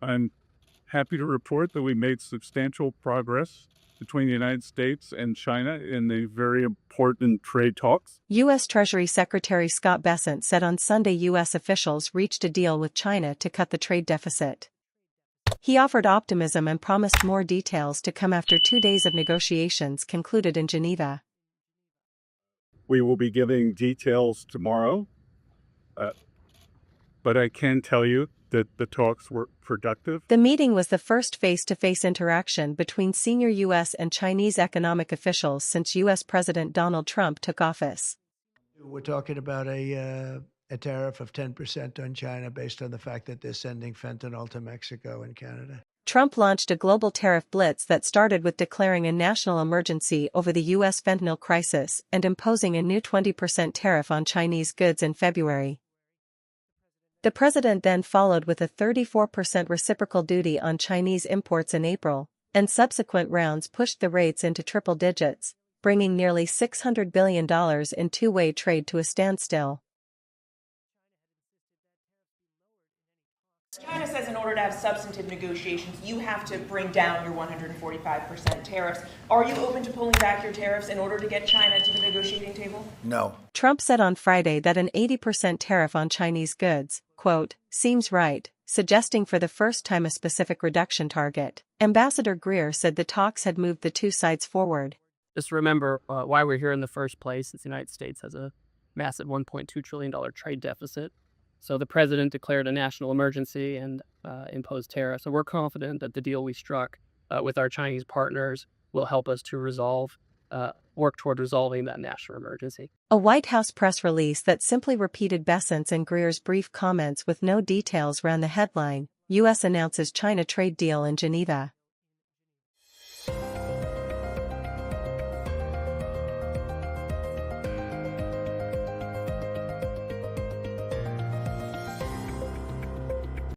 I'm happy to report that we made substantial progress between the United States and China in the very important trade talks. U.S. Treasury Secretary Scott Besant said on Sunday U.S. officials reached a deal with China to cut the trade deficit. He offered optimism and promised more details to come after 2 days of negotiations concluded in Geneva. We will be giving details tomorrow, but I can tell you that the talks were productive. The meeting was the first face-to-face interaction between senior U.S. and Chinese economic officials since U.S. President Donald Trump took office. We're talking about a tariff of 10% on China based on the fact that they're sending fentanyl to Mexico and Canada. Trump launched a global tariff blitz that started with declaring a national emergency over the U.S. fentanyl crisis and imposing a new 20% tariff on Chinese goods in February. The president then followed with a 34% reciprocal duty on Chinese imports in April, and subsequent rounds pushed the rates into triple digits, bringing nearly $600 billion in two-way trade to a standstill. China says in order to have substantive negotiations, you have to bring down your 145% tariffs. Are you open to pulling back your tariffs in order to get China to the negotiating table? No. Trump said on Friday that an 80% tariff on Chinese goods, quote, seems right, suggesting for the first time a specific reduction target. Ambassador Greer said the talks had moved the two sides forward. Just remember why we're here in the first place. The United States has a massive $1.2 trillion trade deficit. So the president declared a national emergency and imposed tariffs. So we're confident that the deal we struck with our Chinese partners will help us to work toward resolving that national emergency. A White House press release that simply repeated Besant's and Greer's brief comments with no details ran the headline, U.S. announces China trade deal in Geneva.